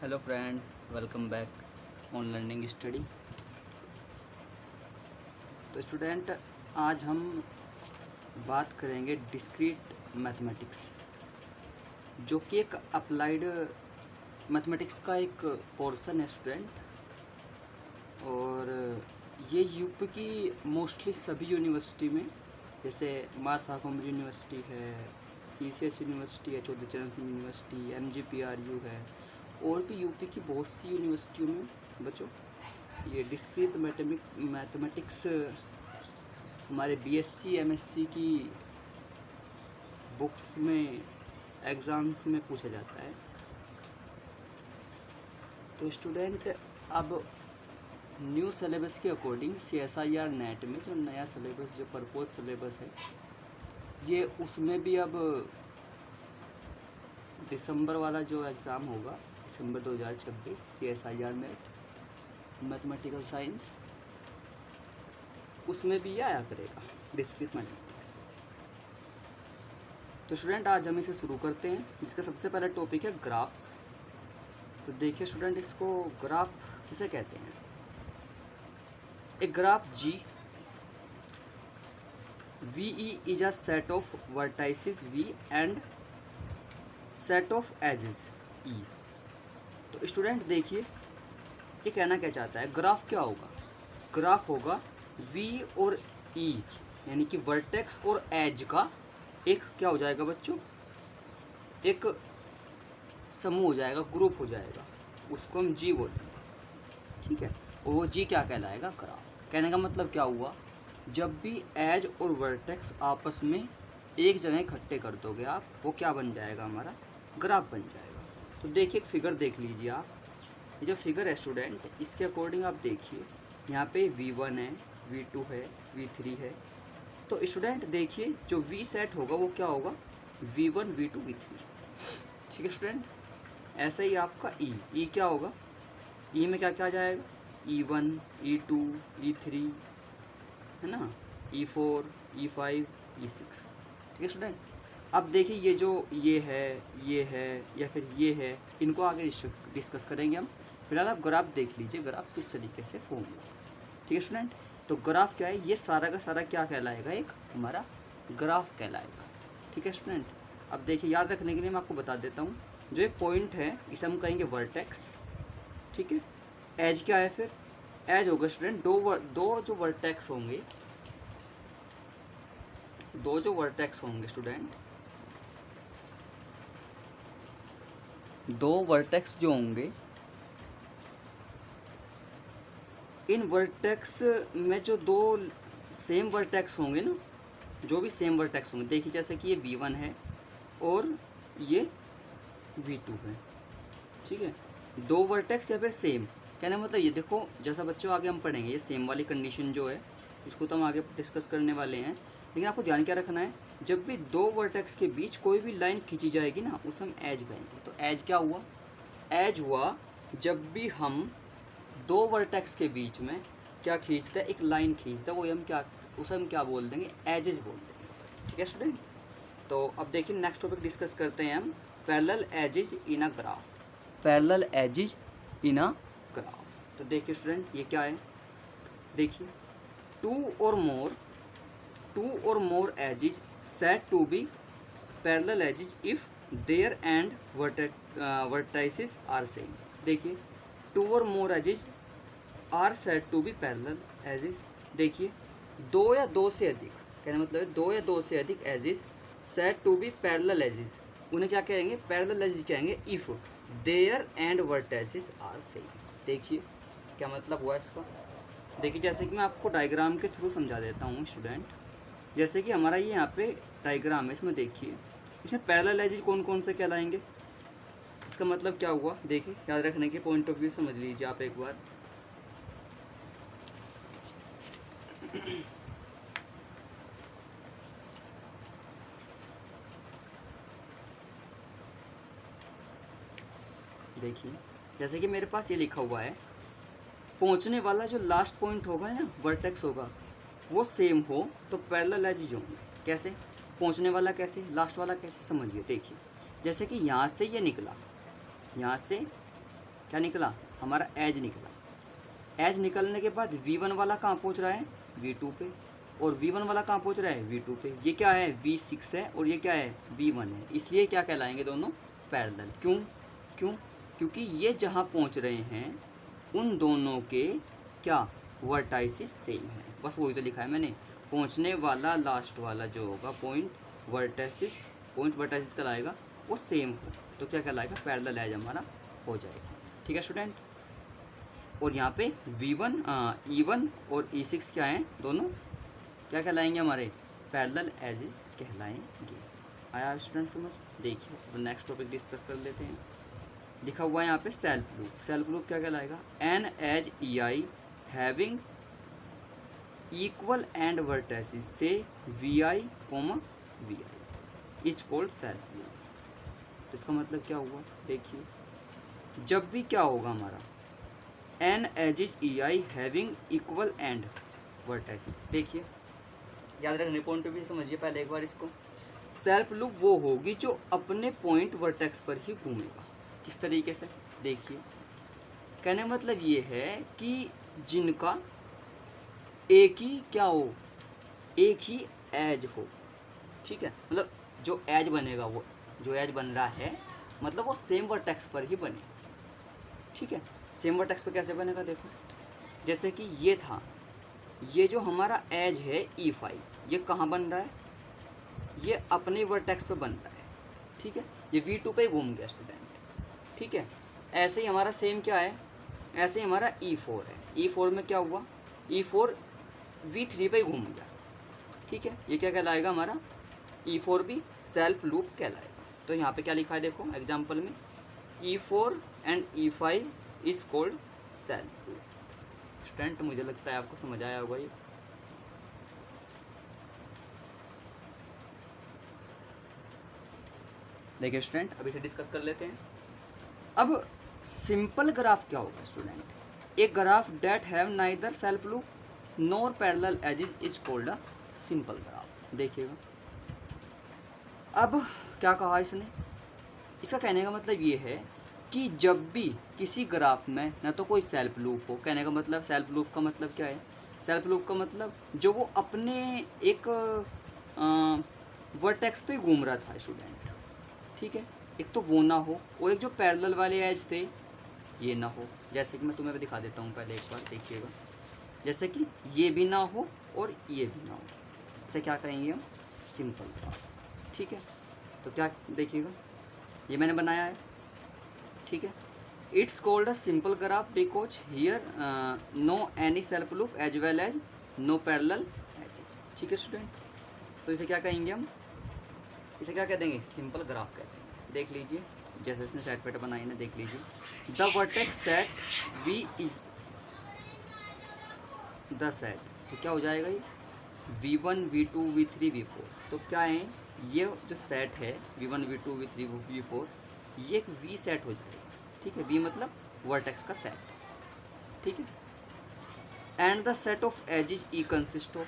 Hello friend, welcome back on learning study. तो student, आज हम बात करेंगे डिस्क्रीट मैथमेटिक्स, जो कि एक अप्लाइड मैथमेटिक्स का एक पोर्शन है स्टूडेंट। और ये यूपी की मोस्टली सभी यूनिवर्सिटी में, जैसे मास हाकुमरी यूनिवर्सिटी है, सीसीएस यूनिवर्सिटी है, चौधरी चरण सिंह यूनिवर्सिटी, एमजीपीआरयू है, और भी यूपी की बहुत सी यूनिवर्सिटियों में बच्चों ये डिस्क्रीट मैथमेटिक्स हमारे बीएससी एमएससी की बुक्स में एग्ज़ाम्स में पूछा जाता है। तो स्टूडेंट, अब न्यू सिलेबस के अकॉर्डिंग CSIR नेट में जो नया सिलेबस, जो प्रपोज सिलेबस है, ये उसमें भी अब दिसंबर वाला जो एग्ज़ाम होगा, दिसंबर 2026, CSIR नेट मैथमेटिकल साइंस, उसमें भी ये आया करेगा डिस्क्रीट मैथमेटिक्स। तो स्टूडेंट, आज हम इसे शुरू करते हैं, जिसका सबसे पहला टॉपिक है ग्राफ्स। तो देखिए स्टूडेंट, इसको ग्राफ किसे कहते हैं। A graph G VE is a set of vertices V and set of edges E। तो स्टूडेंट देखिए, ये कहना क्या चाहता है, ग्राफ क्या होगा। ग्राफ होगा V और E, यानी कि वर्टेक्स और एज का एक क्या हो जाएगा बच्चों, एक समूह हो जाएगा, ग्रुप हो जाएगा, उसको हम G बोलेंगे, ठीक है। और वो G क्या कहलाएगा, ग्राफ। कहने का मतलब क्या हुआ, जब भी एज और वर्टेक्स आपस में एक जगह इकट्ठे कर दोगे आप, वो क्या बन जाएगा, हमारा ग्राफ बन जाएगा। तो देखिए, एक फिगर देख लीजिए आप, ये जो फिगर है स्टूडेंट, इसके अकॉर्डिंग आप देखिए, यहाँ पे V1 है, V2 है, V3 है। तो स्टूडेंट देखिए, जो V सेट होगा वो क्या होगा, V1 V2 V3, ठीक है स्टूडेंट। ऐसा ही आपका E क्या होगा, E में क्या क्या आ जाएगा, E1 E2 E3, है ना, E4 E5 E6, ठीक है स्टूडेंट। अब देखिए, ये है या फिर ये है, इनको आगे डिस्कस करेंगे हम। फिलहाल आप ग्राफ देख लीजिए, ग्राफ किस तरीके से फॉर्म हुआ, ठीक है स्टूडेंट। तो ग्राफ क्या है, ये सारा का सारा क्या कहलाएगा, एक हमारा ग्राफ कहलाएगा, ठीक है स्टूडेंट। अब देखिए, याद रखने के लिए मैं आपको बता देता हूँ, जो ये पॉइंट है इसे हम कहेंगे वर्टेक्स, ठीक है। एज क्या है, फिर एज होगा स्टूडेंट दो जो वर्टेक्स होंगे स्टूडेंट, दो वर्टेक्स जो होंगे, इन वर्टेक्स में जो दो सेम वर्टेक्स होंगे ना, जो भी सेम वर्टेक्स होंगे, देखिए जैसे कि ये V1 है और ये V2 है, ठीक है। दो वर्टेक्स या फिर सेम, कहने मतलब ये देखो, जैसा बच्चों आगे हम पढ़ेंगे, ये सेम वाली कंडीशन जो है, इसको तो हम आगे डिस्कस करने वाले हैं। लेकिन आपको ध्यान क्या रखना है, जब भी दो वर्टेक्स के बीच कोई भी लाइन खींची जाएगी ना, उसे हम एज कहेंगे। तो एज क्या हुआ, एज हुआ जब भी हम दो वर्टेक्स के बीच में क्या खींचता है, एक लाइन खींचता है, वो उसे हम क्या बोल देंगे, एजेस बोल देंगे, ठीक है स्टूडेंट। तो अब देखिए, नेक्स्ट टॉपिक डिस्कस करते हैं हम, parallel edges in a graph. Parallel edges in a graph. तो देखिए स्टूडेंट, ये क्या है, देखिए, two or more edges set to be parallel edges if their end vertices are same. देखिए, two or more edges are set to be parallel edges. देखिए, दो या दो से अधिक, कहने मतलब है दो या दो से अधिक edges set to be parallel edges, उन्हें क्या कहेंगे, पैरेलल एजेस कहेंगे if their end vertices are same. देखिए क्या मतलब हुआ इसका। देखिए, जैसे कि मैं आपको डायग्राम के थ्रू समझा देता हूँ स्टूडेंट। जैसे कि हमारा ये यहाँ पे डायग्राम है, इसमें देखिए, इसमें पैरेलल एजेस कौन कौन से कहलाएंगे। इसका मतलब क्या हुआ, देखिए, याद रखने के पॉइंट ऑफ व्यू समझ लीजिए आप एक बार। देखिए, जैसे कि मेरे पास ये लिखा हुआ है, पहुंचने वाला जो लास्ट पॉइंट होगा ना, वर्टेक्स होगा, वो सेम हो तो पैरेलल एजेस होंगे। कैसे पहुंचने वाला, कैसे लास्ट वाला, कैसे समझिए। देखिए, जैसे कि यहाँ से ये निकला, यहाँ से क्या निकला, हमारा एज निकला। एज निकलने के बाद V1 वाला कहाँ पहुँच रहा है, V2 पे, और V1 वाला कहाँ पहुँच रहा है, V2 पे। ये क्या है, V6 है, और ये क्या है, V1 है। इसलिए क्या कहलाएंगे दोनों, पैरेलल। क्यों, क्योंकि ये जहाँ पहुँच रहे हैं उन दोनों के क्या, वर्टाइसिस सेम है। बस वही तो लिखा है मैंने, पहुँचने वाला लास्ट वाला जो होगा पॉइंट वर्टाइसिस कहलाएगा वो सेम हो, तो क्या कहलाएगा, पैरेलल एज हमारा हो जाएगा। ठीक है स्टूडेंट। और यहाँ पे V1 E1 और E6 क्या हैं, दोनों क्या कहलाएंगे, हमारे पैरेलल एजेस कहलाएंगे। आया स्टूडेंट समझ। देखिए अब नेक्स्ट टॉपिक डिस्कस कर लेते हैं। लिखा हुआ है यहाँ पे सेल्फ लूप। सेल्फ लूप क्या कहलाएगा, an edge EI having equal end vertices say VI, VI is called self loop. तो इसका मतलब क्या हुआ, देखिए जब भी क्या होगा हमारा, an edges EI having equal end vertices. देखिए याद रखने पॉइंट भी समझिए पहले एक बार इसको। सेल्फ लूप वो होगी जो अपने पॉइंट वर्टेक्स पर ही घूमेगा। किस तरीके से, देखिए कहने मतलब ये है कि जिनका एक ही क्या हो, एक ही एज हो। ठीक है, मतलब जो एज बनेगा, वो जो एज बन रहा है मतलब वो सेम वर्टेक्स पर ही बने। ठीक है, सेम वर्टेक्स पर कैसे बनेगा, देखो जैसे कि ये था, ये जो हमारा एज है E5, ये कहाँ बन रहा है, ये अपने वर्टेक्स पे बन रहा है। ठीक है, ये V2 पे घूम गया स्टूडेंट। ठीक है, ऐसे ही हमारा सेम क्या है, ऐसे ही हमारा E4 है। E4 में क्या हुआ, E4 V3 पे घूम गया। ठीक है, ये क्या कहलाएगा, हमारा E4 भी सेल्फ लूप कहलाएगा। तो यहाँ पे क्या लिखा है, देखो एग्जाम्पल में, E4 and E5 is called self loop. Student मुझे लगता है आपको समझ आया होगा ये। देखिए स्टूडेंट अभी से डिस्कस कर लेते हैं। अब सिंपल ग्राफ क्या होगा स्टूडेंट, एक graph that have neither self loop nor parallel edges is called a simple graph. देखिएगा अब क्या कहा इसने, इसका कहने का मतलब ये है कि जब भी किसी ग्राफ में ना तो कोई सेल्फ लूप हो, कहने का मतलब सेल्फ लूप का मतलब क्या है, सेल्फ लूप का मतलब जो वो अपने एक वर्टेक्स पे घूम रहा था स्टूडेंट। ठीक है, एक तो वो ना हो, और एक जो पैरेलल वाले एज थे ये ना हो। जैसे कि मैं तुम्हें दिखा देता हूँ पहले एक बार, देखिएगा जैसे कि ये भी ना हो और ये भी ना हो, इसे क्या कहेंगे हम, सिंपल ग्राफ। ठीक है, तो क्या देखिएगा ये मैंने बनाया है। ठीक है, it's called a simple graph because here no any self loop as well as no parallel edges. ठीक है स्टूडेंट, तो इसे क्या कहेंगे हम, इसे क्या कह देंगे, सिंपल ग्राफ कहते हैं। देख लीजिए जैसे इसने सेट पैट बनाई ना, देख लीजिए the vertex set V is the set. तो क्या हो जाएगा ये, V1 V2 V3 V4। तो क्या है, ये जो सेट है V1 V2 V3 V4 ये एक V सेट हो जाएगा। ठीक है, V मतलब वर्टेक्स का सेट। ठीक है, and the set of edges E consist of,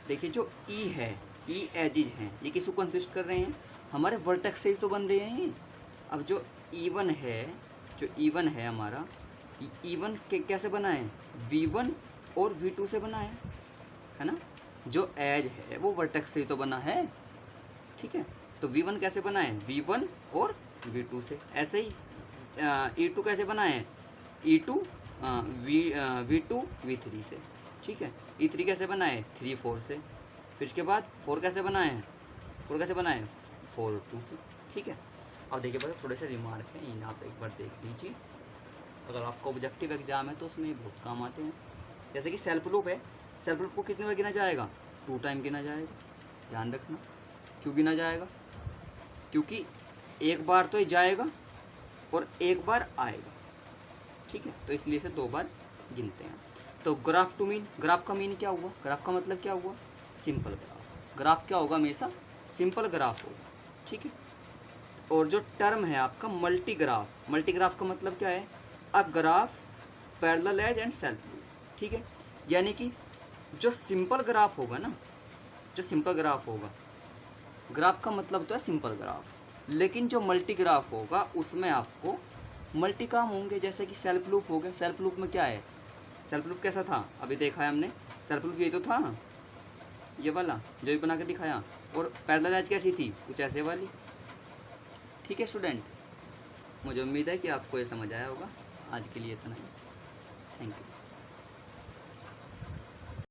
देखिए जो E है, E एजेस हैं, ये किसको कंसिस्ट कर रहे हैं, हमारे वर्टेक्स से ही तो बन रहे हैं। अब जो E1 है, जो E1 है हमारा, E1 के कैसे बना है, V1 और V2 से बना है ना। जो एज है वो वर्टेक्स से ही तो बना है। ठीक है, तो V1 कैसे बना है, V1 और V2 से। ऐसे ही E2 कैसे बना है, E2 V2 V3 से। ठीक है, E3 कैसे बना है, 3 4 से। फिर इसके बाद 4 कैसे बना है, 4 कैसे बना है, 4 और 2 से। ठीक है, अब देखिए बस थोड़े से रिमार्क हैं, इन आप एक बार देख लीजिए, अगर आपका ऑब्जेक्टिव एग्जाम है तो उसमें बहुत काम आते हैं। जैसे कि सेल्फ लूप है, सेल्फ लूप को कितने बार गिना जाएगा, 2 टाइम गिना जाएगा। ध्यान रखना, क्यों गिना जाएगा, क्योंकि एक बार तो जाएगा और एक बार आएगा। ठीक है, तो इसलिए से 2 बार गिनते हैं। तो ग्राफ टू मीन, ग्राफ का मीन क्या हुआ, ग्राफ का मतलब क्या हुआ, सिंपल ग्राफ। ग्राफ क्या होगा, हमेशा सिंपल ग्राफ होगा। ठीक है, और जो टर्म है आपका मल्टी ग्राफ, मल्टी ग्राफ का मतलब क्या है, a graph parallel edge and self loop. ठीक है, यानी कि जो सिंपल ग्राफ होगा ना, जो सिंपल ग्राफ होगा, ग्राफ का मतलब तो है सिंपल ग्राफ, लेकिन जो मल्टी ग्राफ होगा उसमें आपको मल्टी काम होंगे, जैसे कि सेल्फ लूप हो गया। सेल्फ लूप में क्या है, सेल्फ लूप कैसा था अभी देखा है हमने, सेल्फ लूप ये तो था ये वाला जो भी बना के दिखाया, और पैरेलल एज कैसी थी, कुछ ऐसे वाली। ठीक है स्टूडेंट, मुझे उम्मीद है कि आपको ये समझ आया होगा। आज के लिए इतना ही, थैंक यू।